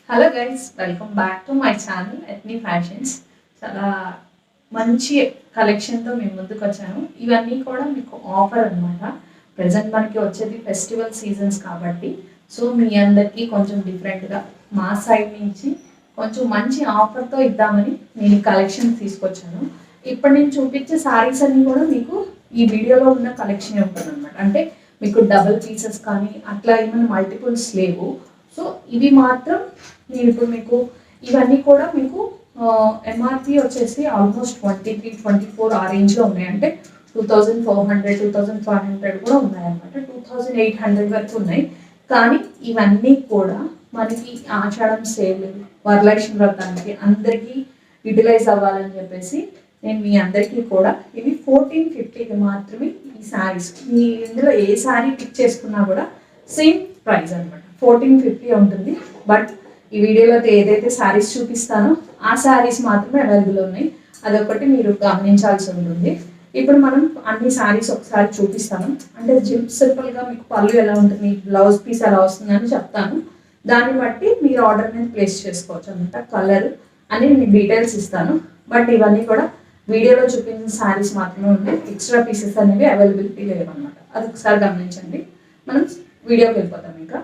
Hello guys, welcome back to my channel Ethni Fashions. చాలా మంచి కలెక్షన్తో మేము ముందుకు వచ్చాను. ఇవన్నీ కూడా మీకు ఆఫర్ అనమాట. ప్రజెంట్ మనకి వచ్చేది ఫెస్టివల్ సీజన్స్ కాబట్టి సో మీ అందరికీ కొంచెం డిఫరెంట్గా మా సైడ్ నుంచి కొంచెం మంచి ఆఫర్తో ఇద్దామని నేను ఈ కలెక్షన్ తీసుకొచ్చాను. ఇప్పుడు నేను చూపించే శారీస్ అన్నీ కూడా మీకు ఈ వీడియోలో ఉన్న కలెక్షన్ ఉంటుంది అనమాట. అంటే మీకు డబుల్ పీసెస్ కానీ అట్లా ఏమైనా మల్టిపుల్స్ లేవు. సో ఇవి మాత్రం నేను ఇప్పుడు మీకు ఇవన్నీ కూడా మీకు ఎంఆర్పి వచ్చేసి ఆల్మోస్ట్ 23-24 ఆ రేంజ్లో ఉన్నాయి. అంటే 2400 2500 కూడా ఉన్నాయన్నమాట. 2800 వరకు ఉన్నాయి. కానీ ఇవన్నీ కూడా మనకి ఆషాఢం సేల్, వరలక్ష్మి వ్రతానికి అందరికీ యూటిలైజ్ అవ్వాలని చెప్పేసి నేను మీ అందరికీ కూడా ఇవి 1450కి మాత్రమే ఈ శారీస్. మీ ఇందులో ఏ శారీ పిక్ చేసుకున్నా కూడా సేమ్ ప్రైస్ అనమాట, 1450 ఉంటుంది. బట్ ఈ వీడియోలో ఏదైతే శారీస్ చూపిస్తానో ఆ శారీస్ మాత్రమే అవైలబుల్ ఉన్నాయి. అదొకటి మీరు గమనించాల్సి ఉంటుంది. ఇప్పుడు మనం అన్ని శారీస్ ఒకసారి చూపిస్తాను. అంటే సింపుల్గా మీకు పళ్ళు ఎలా ఉంటుంది, బ్లౌజ్ పీస్ ఎలా వస్తుంది అని చెప్తాను. దాన్ని బట్టి మీరు ఆర్డర్ అనేది ప్లేస్ చేసుకోవచ్చు అనమాట. కలర్ అని మీకు డీటెయిల్స్ ఇస్తాను. బట్ ఇవన్నీ కూడా వీడియోలో చూపించిన శారీస్ మాత్రమే ఉన్నాయి. ఎక్స్ట్రా పీసెస్ అనేవి అవైలబిలిటీ లేవన్నమాట. అది ఒకసారి గమనించండి. మనం వీడియోకి వెళ్ళిపోతాం. ఇంకా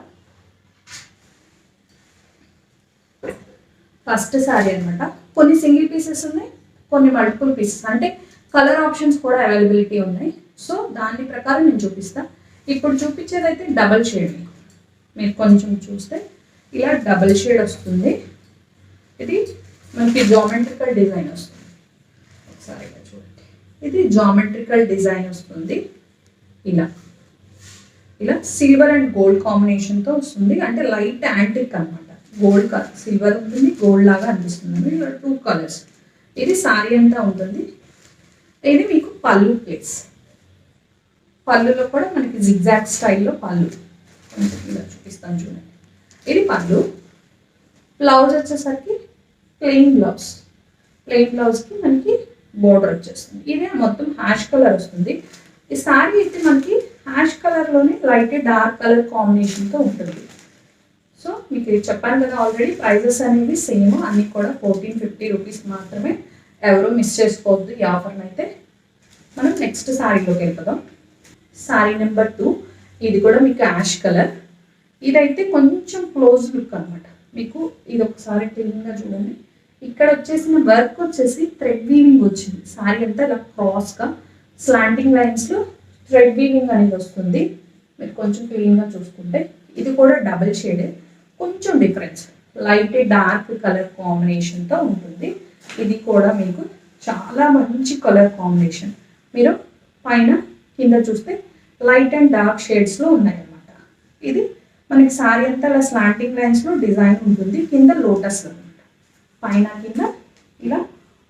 ఫస్ట్ శారీ అనమాట. కొన్ని సింగిల్ పీసెస్ ఉన్నాయి, కొన్ని మల్టిపుల్ పీసెస్, అంటే కలర్ ఆప్షన్స్ కూడా అవైలబిలిటీ ఉన్నాయి. సో దాని ప్రకారం నేను చూపిస్తాను. ఇప్పుడు చూపించేది అయితే డబల్ షేడ్. మీరు కొంచెం చూస్తే ఇలా డబల్ షేడ్ వస్తుంది. ఇది మనకి జామెట్రికల్ డిజైన్ వస్తుంది. ఒకసారి చూడండి, ఇది జామెట్రికల్ డిజైన్ వస్తుంది. ఇలా ఇలా సిల్వర్ అండ్ గోల్డ్ కాంబినేషన్తో వస్తుంది. అంటే లైట్ యాంటిక్ అనమాట. గోల్డ్ కలర్, సిల్వర్ ఉంటుంది, గోల్డ్ లాగా అనిపిస్తుంది. ఇలా 2 కలర్స్. ఇది సారీ అంతా ఉంటుంది. ఇది మీకు పళ్ళు ప్లేస్. పళ్ళులో కూడా మనకి జిగ్జాగ్ స్టైల్లో పళ్ళు ఇలా చూపిస్తాను చూడండి. ఇది పళ్ళు. బ్లౌజ్ వచ్చేసరికి ప్లెయిన్ బ్లౌజ్. ప్లెయిన్ బ్లౌజ్కి మనకి బోర్డర్ వచ్చేస్తుంది. ఇదే మొత్తం హ్యాష్ కలర్ వస్తుంది. ఈ సారీ అయితే మనకి హ్యాష్ కలర్లోనే లైట్ డార్క్ కలర్ కాంబినేషన్తో ఉంటుంది. సో మీకు చెప్పాను కదా ఆల్రెడీ, ప్రైజెస్ అనేవి సేమ్. అన్నీ కూడా 1450 రూపీస్ మాత్రమే. ఎవరూ మిస్ చేసుకోవద్దు ఈ ఆఫర్ని. అయితే మనం నెక్స్ట్ శారీలోకి వెళ్ళిపోదాం. శారీ నెంబర్ 2. ఇది కూడా మీకు యాష్ కలర్. ఇదైతే కొంచెం క్లోజ్ లుక్ అనమాట. మీకు ఇది ఒకసారి క్లీన్గా చూడండి. ఇక్కడ వచ్చేసిన వర్క్ వచ్చేసి థ్రెడ్ వీవింగ్ వచ్చింది. శారీ అంతా ఇలా క్రాస్గా స్లాంటింగ్ లైన్స్లో థ్రెడ్ వీవింగ్ అనేది వస్తుంది. మీరు కొంచెం క్లీన్గా చూసుకుంటే ఇది కూడా డబుల్ షేడ్, కొంచెం డిఫరెన్స్, లైట్ డార్క్ కలర్ కాంబినేషన్తో ఉంటుంది. ఇది కూడా మీకు చాలా మంచి కలర్ కాంబినేషన్. మీరు పైన కింద చూస్తే లైట్ అండ్ డార్క్ షేడ్స్లో ఉన్నాయన్నమాట. ఇది మనకి సారీ అంతా ఇలా స్లాంటింగ్ లైన్స్లో డిజైన్ ఉంటుంది. కింద లోటస్ అనమాట, పైన కింద ఇలా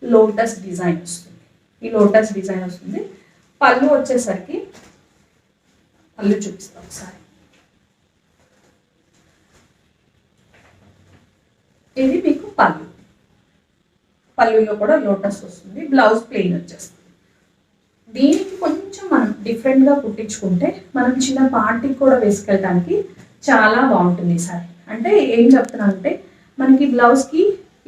లోటస్ డిజైన్ వస్తుంది. ఈ లోటస్ డిజైన్ వస్తుంది. పళ్ళు వచ్చేసరికి పళ్ళు చూపిస్తాం ఒకసారి. ఇది మీకు పళ్ళు. పళ్ళులో కూడా లోటస్ వస్తుంది. బ్లౌజ్ ప్లెయిన్ వచ్చేస్తుంది. దీనికి కొంచెం మనం డిఫరెంట్గా కుట్టించుకుంటే మనం చిన్న పార్టీకి కూడా వేసుకెళ్ళడానికి చాలా బాగుంటుంది ఈ సారీ. అంటే ఏం చెప్తున్నానంటే మనకి బ్లౌజ్కి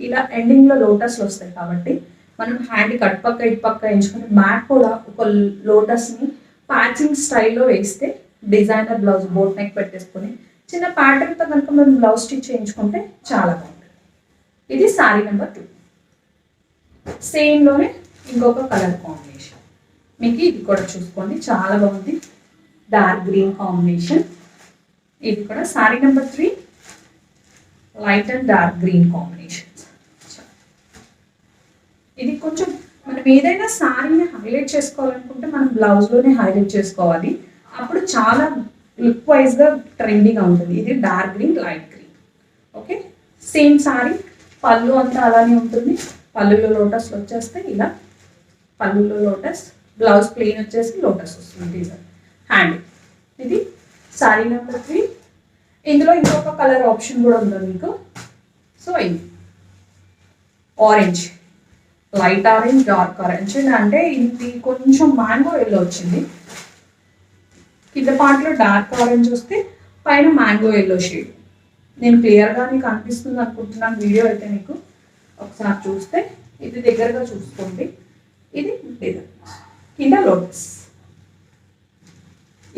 ఇలా ఎండింగ్లో లోటస్లు వస్తాయి కాబట్టి మనం హ్యాండ్ కట్ పక్క ఇటు పక్క ఎంచుకొని బ్యాక్ కూడా ఒక లోటస్ని ప్యాచింగ్ స్టైల్లో వేస్తే డిజైనర్ బ్లౌజ్ బోట్ నెక్ పెట్టేసుకొని చిన్న ప్యాటర్న్తో కనుక మనం బ్లౌజ్ స్టిచ్ చేయించుకుంటే చాలా బాగుంటుంది. ఇది శారీ నెంబర్ 2. సేమ్లోనే ఇంకొక కలర్ కాంబినేషన్. మీకు ఇది కూడా చూసుకోండి, చాలా బాగుంది. Dark green combination. ఇది కూడా sari number 3. Light and dark green combination. ఇది కొంచెం మనం ఏదైనా శారీని హైలైట్ చేసుకోవాలనుకుంటే మనం బ్లౌజ్లోనే హైలైట్ చేసుకోవాలి. అప్పుడు చాలా లుక్ వైజ్గా ట్రెండీగా ఉంటుంది. ఇది dark green, light green. Okay, same sari. పళ్ళు అంతా అలానే ఉంటుంది. పళ్ళులో లోటస్లు వచ్చేస్తాయి. ఇలా పళ్ళులో లోటస్, బ్లౌజ్ ప్లెయిన్ వచ్చేసి లోటస్ వస్తుంది డిజైన్. హ్యాండ్. ఇది శారీ నెంబర్ 3. ఇందులో ఇంకొక కలర్ ఆప్షన్ కూడా ఉంది మీకు. సో ఇది orange, light orange, dark orange. అంటే ఇది కొంచెం మ్యాంగో ఎల్లో వచ్చింది. కింద పార్ట్లో డార్క్ ఆరెంజ్ వస్తే పైన మ్యాంగో ఎల్లో షేడ్. నేను క్లియర్గానే కనిపిస్తుంది అనుకుంటున్నాను వీడియో అయితే మీకు. ఒకసారి చూస్తే ఇది దగ్గరగా చూసుకోండి. ఇది డిజైన్ కింద లోటస్,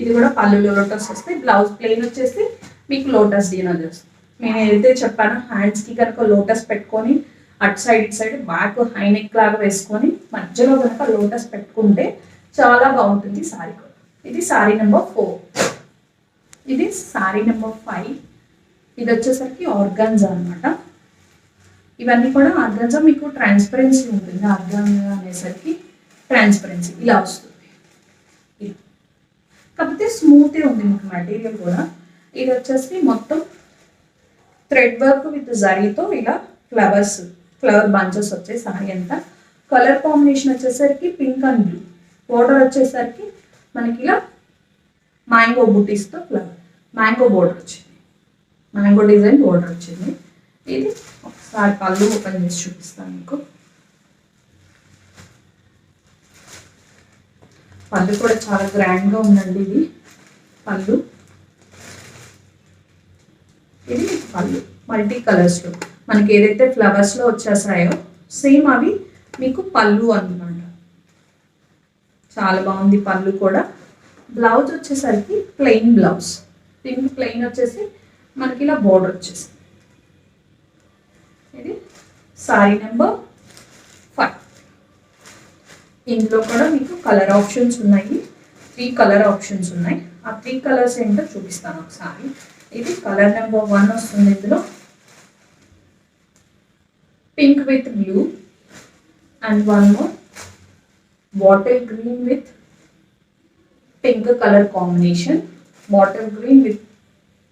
ఇది కూడా పళ్ళులో లోటస్ వస్తాయి. బ్లౌజ్ ప్లెయిన్ వచ్చేసి మీకు లోటస్ డిజైన్ వస్తుంది. నేను ఏదైతే చెప్పానో హ్యాండ్స్కి కనుక లోటస్ పెట్టుకొని అటు సైడ్ ఇటు సైడ్ బ్యాక్ హై నెక్ లాగా వేసుకొని మధ్యలో కనుక లోటస్ పెట్టుకుంటే చాలా బాగుంటుంది సారీ కూడా. ఇది సారీ నెంబర్ 4. ఇది సారీ నెంబర్ 5. ఇది వచ్చేసరికి ఆర్గాన్జా అనమాట. ఇవన్నీ కూడా ఆర్గాన్జా మీకు ట్రాన్స్పరెన్సీ ఉంటుంది. ఆర్గాన్జా అనేసరికి ట్రాన్స్పరెన్సీ ఇలా వస్తుంది. కాకపోతే స్మూత్గా ఉంది మీకు మెటీరియల్ కూడా. ఇది వచ్చేసి మొత్తం థ్రెడ్ వర్క్ విత్ జరీతో ఇలా ఫ్లవర్ బంచెస్ వచ్చాయి సారీ అంతా. కలర్ కాంబినేషన్ వచ్చేసరికి పింక్ అండ్ బ్లూ. బోర్డర్ వచ్చేసరికి మనకి ఇలా మ్యాంగో బుటీస్తో మ్యాంగో బోర్డర్ వచ్చింది, మ్యాంగో డిజైన్ బోర్డర్ వచ్చింది. ఇది ఒకసారి పళ్ళు ఓపెన్ చేసి చూపిస్తాను మీకు. పళ్ళు కూడా చాలా గ్రాండ్గా ఉందండి. ఇది పళ్ళు, ఇది పళ్ళు మల్టీ కలర్స్లో మనకి ఏదైతే ఫ్లవర్స్లో వచ్చేసాయో సేమ్ అవి మీకు పళ్ళు అన్నమాట. చాలా బాగుంది పళ్ళు కూడా. బ్లౌజ్ వచ్చేసరికి ప్లెయిన్ బ్లౌజ్, దీనికి ప్లెయిన్ వచ్చేసి మనకి ఇలా బోర్డర్ వచ్చేసి. ఇది సారీ నెంబర్ 5. ఇందులో కూడా మీకు కలర్ ఆప్షన్స్ ఉన్నాయి. 3 కలర్ ఆప్షన్స్ ఉన్నాయి. ఆ 3 కలర్స్ ఏంటో చూపిస్తాను ఒకసారి. ఇది కలర్ నెంబర్ 1 వస్తుంది. ఇందులో pink with blue and one more bottle green with pink colour combination, bottle green with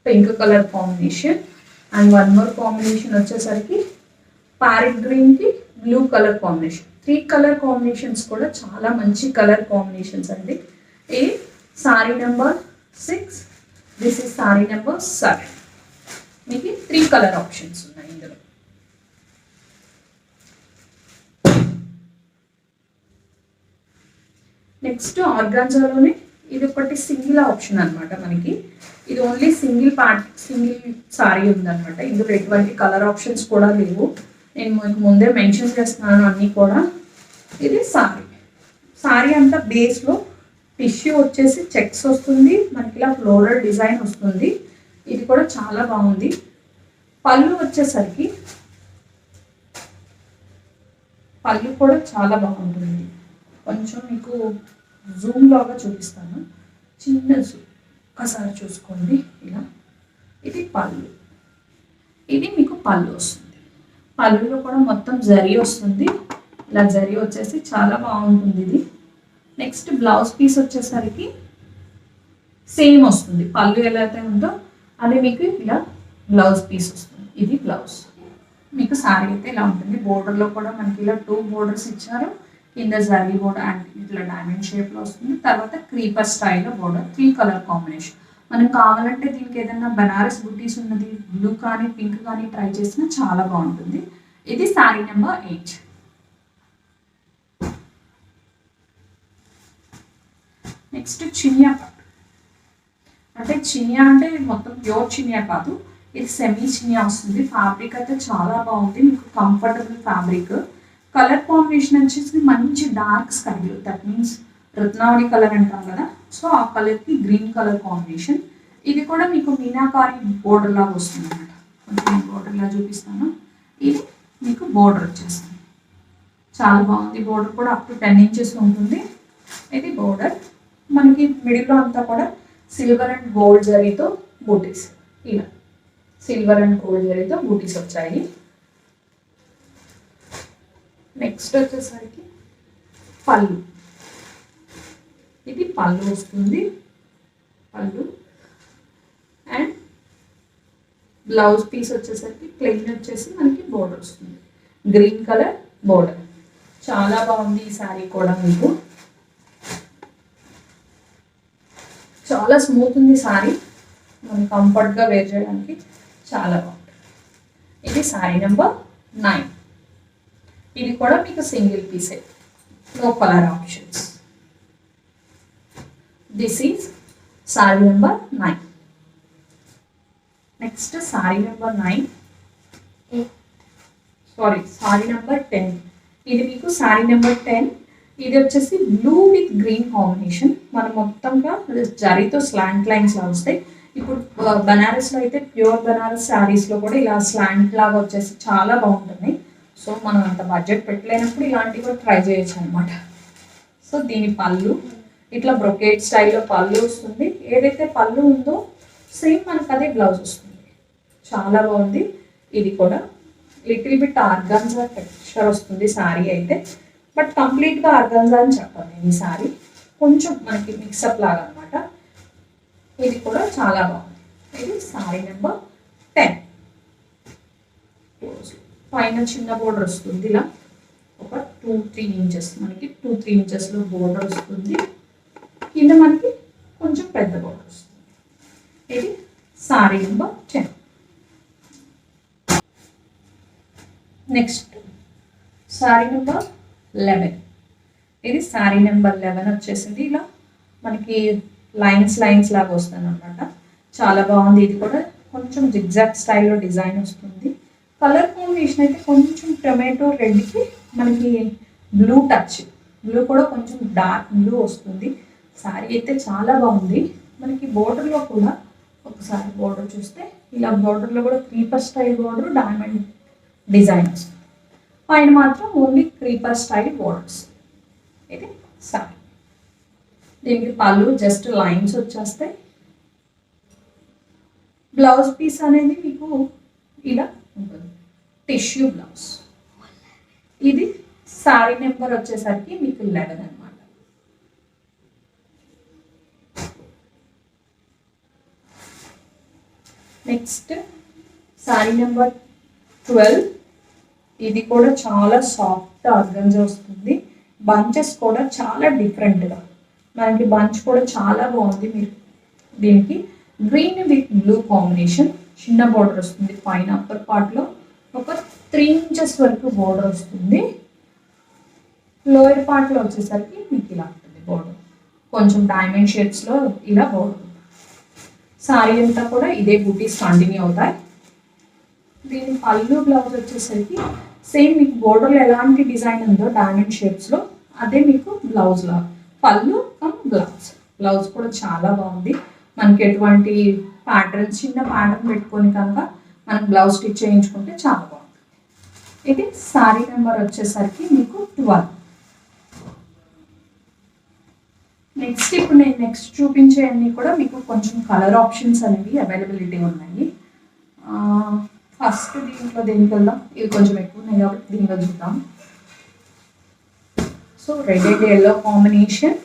pink colour combination and one more combination వచ్చేసరికి ప్యారెట్ గ్రీన్కి blue colour combination. 3 colour combinations కూడా చాలా మంచి కలర్ కాంబినేషన్స్ అండి. ఇది sorry number 6. This is sorry number 7. మీకు 3 colour options ఉన్నాయి ఇందులో. నెక్స్ట్ ఆర్గాన్జాలోనే ఇది ఒకటి సింగిల్ ఆప్షన్ అనమాట మనకి. ఇది ఓన్లీ సింగిల్ సారీ ఉందన్నమాట. ఇందులో ఎటువంటి కలర్ ఆప్షన్స్ కూడా లేవు. నేను మీకు ముందే మెన్షన్ చేస్తున్నాను అన్నీ కూడా. ఇది సారీ అంతా బేస్లో టిష్యూ వచ్చేసి చెక్స్ వస్తుంది, మనకి ఇలా ఫ్లోరల్ డిజైన్ వస్తుంది. ఇది కూడా చాలా బాగుంది. పళ్ళు వచ్చేసరికి పళ్ళు కూడా చాలా బాగుంటుంది. కొంచెం మీకు జూమ్ లాగా చూపిస్తాను, చిన్న జూమ్ ఒకసారి చూసుకోండి ఇలా. ఇది పళ్ళు, ఇది మీకు పళ్ళు వస్తుంది. పళ్ళులో కూడా మొత్తం జరీ వస్తుంది. ఇలా జరీ వచ్చేసి చాలా బాగుంటుంది ఇది. నెక్స్ట్ బ్లౌజ్ పీస్ వచ్చేసరికి సేమ్ వస్తుంది. పళ్ళు ఎలా అయితే ఉందో అది మీకు ఇలా బ్లౌజ్ పీస్ వస్తుంది. ఇది బ్లౌజ్ మీకు సారీ అయితే ఇలా ఉంటుంది. బోర్డర్లో కూడా మనకి ఇలా 2 బోర్డర్స్ ఇచ్చారు. కింద జరీ బోర్డర్ అండ్ ఇట్లా డైమండ్ షేప్లో వస్తుంది. తర్వాత క్రీపర్ స్టైల్లో బోర్డర్. 3 colour combination. మనం కావాలంటే దీనికి ఏదైనా బనారస్ బుటీస్ ఉన్నది బ్లూ కానీ పింక్ కానీ ట్రై చేసినా చాలా బాగుంటుంది. ఇది సారీ నెంబర్ 8. నెక్స్ట్ చినియా పట్టు. అంటే చినియా అంటే మొత్తం ప్యూర్ చినియా కాదు, ఇది సెమీ చినియా వస్తుంది. ఫ్యాబ్రిక్ అయితే చాలా బాగుంది, మీకు కంఫర్టబుల్ ఫ్యాబ్రిక్. కలర్ కాంబినేషన్ వచ్చేసి మంచి dark sky blue, that means Ratnavali colour అంటాం కదా, సో ఆ కలర్కి గ్రీన్ కలర్ కాంబినేషన్. ఇది కూడా మీకు మీనాకారి బోర్డర్ లాగా వస్తుంది అనమాట. కొంచెం బోర్డర్ లా చూపిస్తాను. ఇది మీకు బోర్డర్ వచ్చేస్తుంది. చాలా బాగుంది. బోర్డర్ కూడా అప్ టు 10 ఇంచెస్ ఉంటుంది. ఇది బోర్డర్. మనకి మిడిల్లో అంతా కూడా సిల్వర్ అండ్ గోల్డ్ జరీతో బూటీస్, ఇలా సిల్వర్ అండ్ గోల్డ్ జరీతో బూటీస్ వచ్చాయి. నెక్స్ట్ వచ్చేసరికి పళ్ళు. ఇది పళ్ళు వస్తుంది. పళ్ళు అండ్ బ్లౌజ్ పీస్ వచ్చేసరికి ప్లెయిన్ వచ్చేసి మనకి బోర్డర్ వస్తుంది. Green colour border. చాలా బాగుంది ఈ శారీ కూడా. మీకు చాలా స్మూత్ ఉంది శారీ, మనం కంఫర్ట్గా వేర్ చేయడానికి చాలా బాగుంటుంది. ఇది శారీ నెంబర్ 9. ఇది కూడా మీకు సింగిల్ పీసే, no colour options. This is sari number 9. Next sari number 9, sorry sorry number 10. ఇది మీకు సారీ నెంబర్ 10. ఇది వచ్చేసి బ్లూ విత్ గ్రీన్ కాంబినేషన్. మనం మొత్తంగా జరీతో స్లాంట్ లైన్స్ లా వస్తాయి. ఇప్పుడు బనారస్లో అయితే ప్యూర్ బనారస్ శారీస్లో కూడా ఇలా స్లాంట్ లాగా వచ్చేసి చాలా బాగుంటుంది. సో మనం అంత బడ్జెట్ పెట్టలేనప్పుడు ఇలాంటివి కూడా ట్రై చేయొచ్చు అనమాట. సో దీని పళ్ళు ఇట్లా బ్రొకేట్ స్టైల్లో పళ్ళు వస్తుంది. ఏదైతే పళ్ళు ఉందో సేమ్ మనకు అదే బ్లౌజ్ వస్తుంది. చాలా బాగుంది. ఇది కూడా లిటిల్ బిట్ ఆర్గాన్జా టెక్స్చర్ వస్తుంది శారీ అయితే, బట్ కంప్లీట్గా ఆర్గాన్జా అని చెప్పాలి. నేను ఈ శారీ కొంచెం మనకి మిక్సప్ లాగా అనమాట. ఇది కూడా చాలా బాగుంది. ఇది శారీ నెంబర్ 10. పైన చిన్న బోర్డర్ వస్తుంది. ఇలా ఒక 2-3 ఇంచెస్, మనకి 2-3 ఇంచెస్లో బోర్డర్ వస్తుంది. కింద మనకి కొంచెం పెద్ద బోర్డర్ వస్తుంది. ఇది sorry number 10. Next sari number 11. ఇది సారీ నెంబర్ 11 వచ్చేసింది. ఇలా మనకి లైన్స్ లాగా వస్తుంది అనమాట. చాలా బాగుంది. ఇది కూడా కొంచెం జిగ్జాగ్ స్టైల్లో డిజైన్ వస్తుంది. కలర్ కాంబినేషన్ అయితే కొంచెం టొమాటో రెడ్కి మనకి బ్లూ టచ్, బ్లూ కూడా కొంచెం డార్క్ బ్లూ వస్తుంది. శారీ అయితే చాలా బాగుంది. మనకి బోర్డర్లో కూడా ఒకసారి బోర్డర్ చూస్తే ఇలా బోర్డర్లో కూడా creeper style border, diamond design వస్తుంది. పైన మాత్రం ఓన్లీ క్రీపర్ స్టైల్ బోర్డర్స్. ఇది శారీ. దీనికి పళ్ళు జస్ట్ లైన్స్ వచ్చేస్తాయి. బ్లౌజ్ పీస్ అనేది మీకు ఇలా ఉంటుంది, టిష్యూ బ్లౌజ్. ఇది సారీ నెంబర్ వచ్చేసరికి మీకు 11 అనమాట. Next sari number 12. ఇది కూడా చాలా సాఫ్ట్ ఆర్గంజా వస్తుంది. బంచెస్ కూడా చాలా డిఫరెంట్గా, మనకి బంచ్ కూడా చాలా బాగుంది. మీరు దీనికి గ్రీన్ విత్ బ్లూ కాంబినేషన్, చిన్న బోర్డర్ వస్తుంది. పైన అప్పర్ పార్ట్లో ఒక 3 ఇంచెస్ వరకు బోర్డర్ వస్తుంది. లోయర్ పార్ట్లో వచ్చేసరికి మీకు ఇలా ఉంటుంది బోర్డర్, కొంచెం డైమండ్ షేప్స్లో ఇలా బోర్డర్. సారీ అంతా కూడా ఇదే బూటీస్ కంటిన్యూ అవుతాయి. దీని పళ్ళు బ్లౌజ్ వచ్చేసరికి సేమ్ మీకు బోర్డర్లో ఎలాంటి డిజైన్ ఉందో డైమండ్ షేప్స్లో అదే మీకు బ్లౌజ్లో పళ్ళు కమ్ బ్లౌజ్. బ్లౌజ్ కూడా చాలా బాగుంది. మనకి ఎటువంటి ప్యాటర్న్, చిన్న ప్యాటర్న్ పెట్టుకొని కనుక మనకు బ్లౌజ్ స్టిచ్ చేయించుకుంటే చాలా బాగుంటుంది. ఇది సారీ నెంబర్ వచ్చేసరికి మీకు 12. నెక్స్ట్ ఇప్పుడు నేను నెక్స్ట్ చూపించే అన్నీ కూడా మీకు కొంచెం కలర్ ఆప్షన్స్ అనేవి అవైలబిలిటీ ఉన్నాయి. ఫస్ట్ దీంట్లో దేనికి వెళ్దాం, ఇవి కొంచెం ఎక్కువ ఉన్నాయి కాబట్టి దీనిలో చూద్దాం. So red and yellow combination.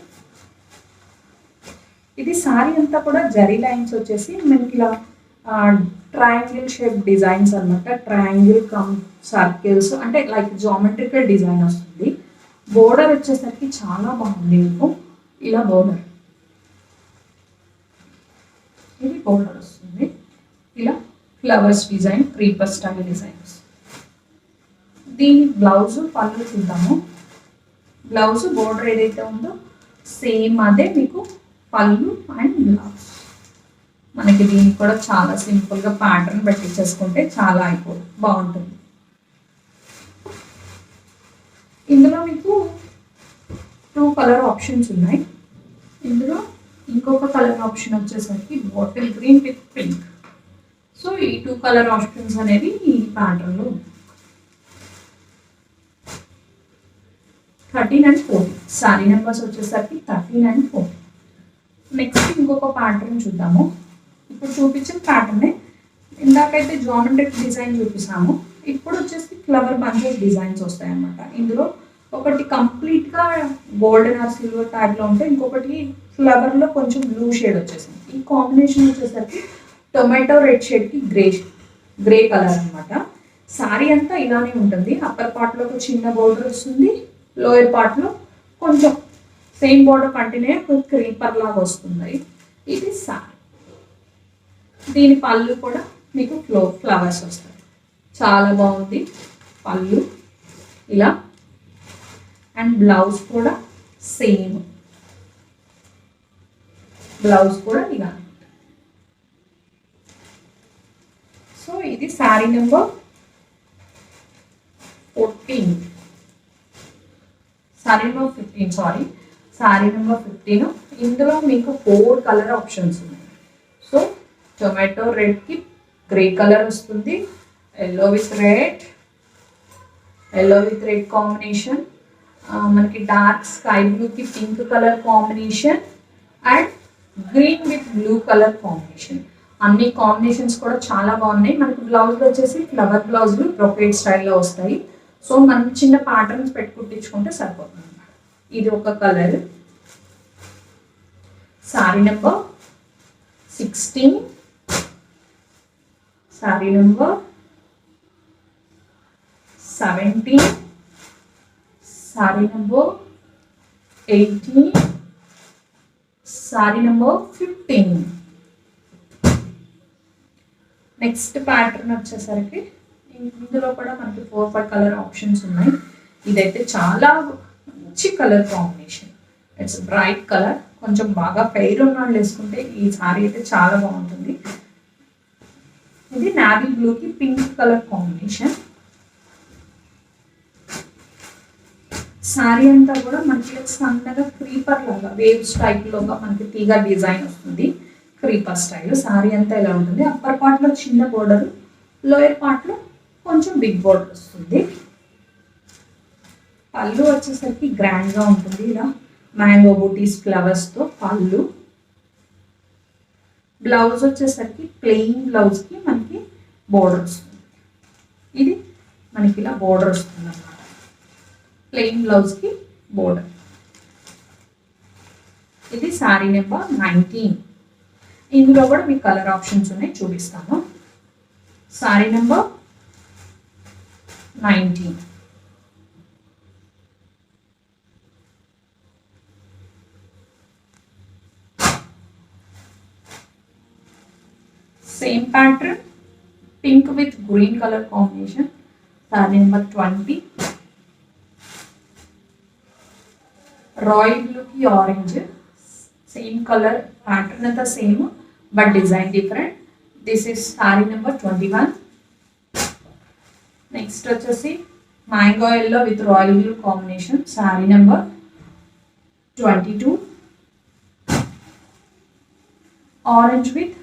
ఇది సారీ అంతా కూడా జరీ లైన్స్ వచ్చేసి మనకి ఇలా ట్రయాంగిల్ షేప్ డిజైన్స్ అనమాట. ట్రయాంగిల్ కమ్ సర్కిల్స్ అంటే లైక్ జామెట్రికల్ డిజైన్ వస్తుంది. బోర్డర్ వచ్చేసరికి చాలా బాగుంది. మీకు ఇలా బోర్డర్, ఇది బోర్డర్ వస్తుంది. ఇలా flowers design, creeper style designs. దీని బ్లౌజ్ పళ్ళు చూద్దాము. బ్లౌజ్ బోర్డర్ ఏదైతే ఉందో సేమ్ అదే మీకు పళ్ళు అండ్ బ్లౌజ్. మనకి దీనికి కూడా చాలా సింపుల్గా ప్యాటర్న్ పెట్టించేసుకుంటే చాలా బాగుంటుంది. ఇందులో మీకు 2 కలర్ ఆప్షన్స్ ఉన్నాయి. ఇందులో ఇంకొక కలర్ ఆప్షన్ వచ్చేసరికి bottle green with pink. So ఈ 2 కలర్ ఆప్షన్స్ అనేవి ఈ ప్యాటర్న్లో 13 and 14. సారీ నెంబర్స్ వచ్చేసరికి 13 and 14. నెక్స్ట్ ఇంకొక ప్యాటర్న్ చూద్దాము. ఇప్పుడు చూపించిన ప్యాటర్నే ఇందాకైతే జామెట్రిక్ డిజైన్ చూపిస్తాము. ఇప్పుడు వచ్చేసి ఫ్లవర్ బంచెస్ డిజైన్స్ వస్తాయి అన్నమాట. ఇందులో ఒకటి కంప్లీట్గా గోల్డెన్ ఆర్ సిల్వర్ టైప్లో ఉంటే, ఇంకొకటి ఫ్లవర్లో కొంచెం బ్లూ షేడ్ వచ్చేసింది. ఈ కాంబినేషన్ వచ్చేసరికి టొమాటో రెడ్ షేడ్కి గ్రే కలర్ అనమాట. సారీ అంతా ఇలానే ఉంటుంది. అప్పర్ పార్ట్లో ఒక చిన్న బోర్డర్ వస్తుంది, లోయర్ పార్ట్లో కొంచెం సేమ్ బోర్డర్ కంటిన్యూ క్రీపర్ లాగా వస్తుంది. ఇది సారీ. దీని పళ్ళు కూడా మీకు ఫ్లవర్స్ వస్తాయి. చాలా బాగుంది పళ్ళు ఇలా. అండ్ బ్లౌజ్ కూడా సేమ్, బ్లౌజ్ కూడా ఇలా. సో ఇది sari number 14, sari number 15, sorry sari number 15. ఇందులో మీకు 4 కలర్ ఆప్షన్స్ ఉన్నాయి. సో టొమాటో రెడ్కి గ్రే కలర్ వస్తుంది, ఎల్లో విత్ రెడ్ కాంబినేషన్, మనకి డార్క్ స్కై బ్లూకి pink colour combination and green with blue colour combination. అన్ని కాంబినేషన్స్ కూడా చాలా బాగున్నాయి. మనకి బ్లౌజ్లో వచ్చేసి ఫ్లవర్ బ్లౌజ్లు బ్రొకేడ్ స్టైల్లో వస్తాయి. సో మనం చిన్న ప్యాటర్న్స్ పెట్టి కుట్టించుకుంటే సరిపోతుంది. ఇది ఒక colour. Sari number 16, sari number 17, sari number 18, sari number 15. Next pattern వచ్చేసరికి ఇందులో కూడా మనకి 4-5 కలర్ ఆప్షన్స్ ఉన్నాయి. ఇదైతే చాలా మంచి colour combination. It's bright colour. కొంచెం బాగా ఫెయిర్ ఉన్న వాళ్ళు వేసుకుంటే ఈ సారీ అయితే చాలా బాగుంటుంది. ఇది నావీ బ్లూకి పింక్ కలర్ కాంబినేషన్. సారీ అంతా కూడా మనకి సన్నగా క్రీపర్ లాగా వేవ్స్ టైప్లోగా మనకి తీగ డిజైన్ వస్తుంది. క్రీపర్ స్టైల్ సారీ అంతా ఇలా ఉంటుంది. అప్పర్ పార్ట్లో చిన్న బోర్డర్, లోయర్ పార్ట్లో కొంచెం బిగ్ బోర్డర్ వస్తుంది. పళ్ళు వచ్చేసరికి గ్రాండ్గా ఉంటుంది. ఇలా మ్యాంగో బూటీస్ ఫ్లవర్స్తో పళ్ళు. బ్లౌజ్ వచ్చేసరికి ప్లెయిన్ బ్లౌజ్కి మనకి బోర్డర్ వస్తుంది. ఇది మనకి ఇలా బోర్డర్ వస్తుంది అన్నమాట. ప్లెయిన్ బ్లౌజ్కి బోర్డర్. ఇది శారీ నెంబర్ 19. ఇందులో కూడా మీకు కలర్ ఆప్షన్స్ ఉన్నాయి, చూపిస్తాను. Sari number 19. Same pattern, pink with green color combination. Saree number 20. Royal blue ki orange. Same color, pattern is the same but design different. This is saree number 21. Next వచ్చేసి mango yellow with royal blue combination. Saree number 22. Orange with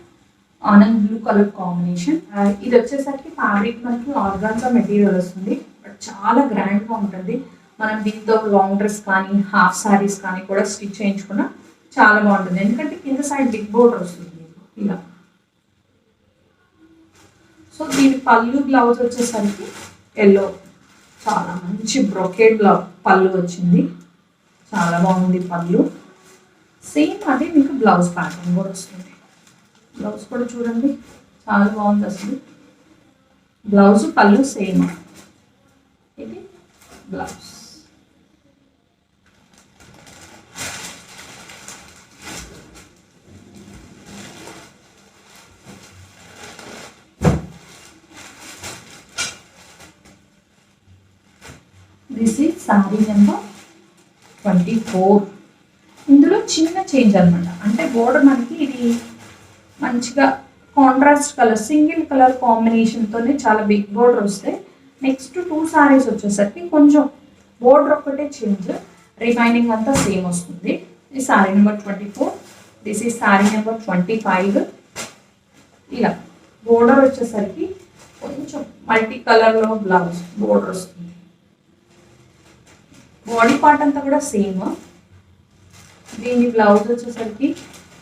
Anand blue colour combination. ఇది వచ్చేసరికి fabric మనకి organza material వస్తుంది, but చాలా గ్రాండ్గా ఉంటుంది. మనం దీంతో లాంగ్ డ్రెస్ కానీ హాఫ్ సారీస్ కానీ కూడా స్టిచ్ చేయించుకున్న చాలా బాగుంటుంది. ఎందుకంటే కింద సైడ్ బిగ్ బోర్డర్ వస్తుంది ఇలా. సో దీని పళ్ళు బ్లౌజ్ వచ్చేసరికి ఎల్లో, చాలా మంచి బ్రొకేడ్ పళ్ళు వచ్చింది, చాలా బాగుంది పళ్ళు. సేమ్ అదే మీకు బ్లౌజ్ ప్యాటర్న్ కూడా వస్తుంది. బ్లౌజ్ కూడా చూడండి చాలా బాగుంది అసలు. బ్లౌజ్ పళ్ళు సేమ్. ఇది blouse. This is sorry number 24. ఇందులో చిన్న చేంజ్ అనమాట. అంటే బోర్డర్ మనకి ఇది మంచిగా కాంట్రాస్ట్ కలర్ సింగిల్ కలర్ కాంబినేషన్తోనే చాలా బిగ్ బోర్డర్ వస్తాయి. నెక్స్ట్ 2 సారీస్ వచ్చేసరికి కొంచెం బోర్డర్ ఒక్కటే చేంజ్, రిమైనింగ్ అంతా సేమ్ వస్తుంది. ఈ సారీ నెంబర్ 24. దిస్ ఈ సారీ నెంబర్ 25. ఇలా బోర్డర్ వచ్చేసరికి కొంచెం మల్టీ కలర్లో బ్లౌజ్ బోర్డర్ వస్తుంది. బాడీ పార్ట్ అంతా కూడా సేమ్. దీని బ్లౌజ్ వచ్చేసరికి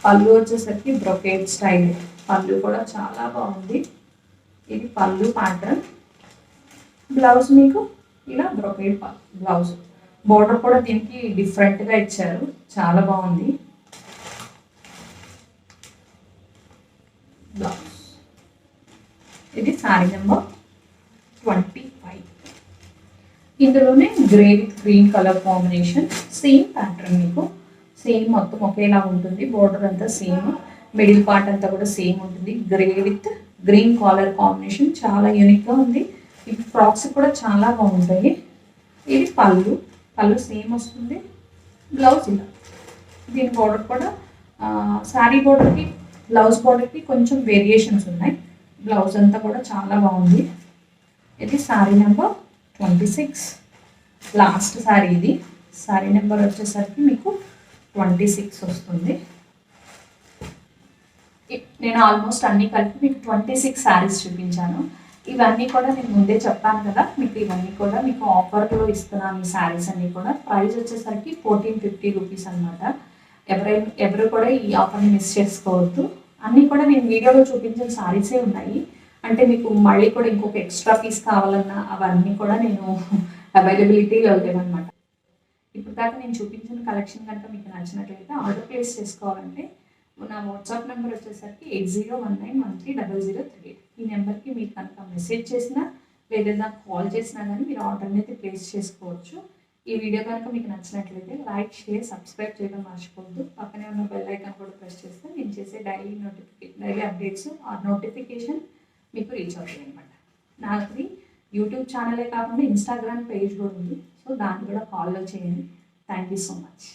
పళ్ళు వచ్చేసరికి బ్రొకేడ్ స్టైల్. పళ్ళు కూడా చాలా బాగుంది. ఇది పళ్ళు ప్యాటర్న్. బ్లౌజ్ మీకు ఇలా బ్రొకేడ్ బ్లౌజ్. బోర్డర్ కూడా దీనికి డిఫరెంట్గా ఇచ్చారు, చాలా బాగుంది బ్లౌజ్. ఇది సారీ నెంబర్ 25. ఇందులోనే grey with green colour combination. Same pattern, మీకు సేమ్ మొత్తం ఒకేలా ఉంటుంది. బోర్డర్ అంతా సేమ్, మిడిల్ పార్ట్ అంతా కూడా సేమ్ ఉంటుంది. Grey with green colour combination చాలా యూనిక్గా ఉంది. ఇవి ఫ్రాక్స్ కూడా చాలా బాగుంటాయి. ఇది పళ్ళు, పళ్ళు సేమ్ వస్తుంది. బ్లౌజ్ ఇలా. దీని బోర్డర్ కూడా శారీ బోర్డర్కి బ్లౌజ్ బోర్డర్కి కొంచెం వేరియేషన్స్ ఉన్నాయి. బ్లౌజ్ అంతా కూడా చాలా బాగుంది. ఇది శారీ నెంబర్ 26, లాస్ట్ శారీ ఇది. శారీ నెంబర్ వచ్చేసరికి మీకు 26 వస్తుంది. నేను ఆల్మోస్ట్ అన్నీ కలిపి మీకు 26 శారీస్ చూపించాను. ఇవన్నీ కూడా నేను ముందే చెప్పాను కదా, మీకు ఇవన్నీ కూడా మీకు ఆఫర్లో ఇస్తున్నాను. ఈ శారీస్ అన్నీ కూడా ప్రైస్ వచ్చేసరికి 1450 రూపీస్ అనమాట. ఎవరు కూడా ఈ ఆఫర్ని మిస్ చేసుకోవద్దు. అన్నీ కూడా నేను వీడియోలో చూపించిన శారీసే ఉన్నాయి. అంటే మీకు మళ్ళీ కూడా ఇంకొక ఎక్స్ట్రా పీస్ కావాలన్నా అవన్నీ కూడా నేను అవైలబిలిటీలో లేవన్నమాట. ఇప్పుడు దాకా నేను చూపించిన కలెక్షన్ కనుక మీకు నచ్చినట్లయితే ఆర్డర్ ప్లేస్ చేసుకోవాలంటే నా వాట్సాప్ నెంబర్ వచ్చేసరికి 8019130038. ఈ నెంబర్కి మీరు కనుక మెసేజ్ చేసినా లేదా కాల్ చేసినా కానీ మీరు ఆర్డర్ని అయితే ప్లేస్ చేసుకోవచ్చు. ఈ వీడియో కనుక మీకు నచ్చినట్లయితే లైక్, షేర్, సబ్స్క్రైబ్ చేయడం మర్చిపోవద్దు. పక్కనే ఉన్న బెల్ ఐకాన్ కూడా ప్రెస్ చేస్తే నేను చేసే డైలీ అప్డేట్స్ ఆ నోటిఫికేషన్ మీకు రీచ్ అవుతుంది అనమాట. నాది యూట్యూబ్ ఛానలే కాకుండా ఇన్స్టాగ్రామ్ పేజ్ కూడా ఉంది. సో దాన్ని కూడా ఫాలో చేయండి. Thank you so much.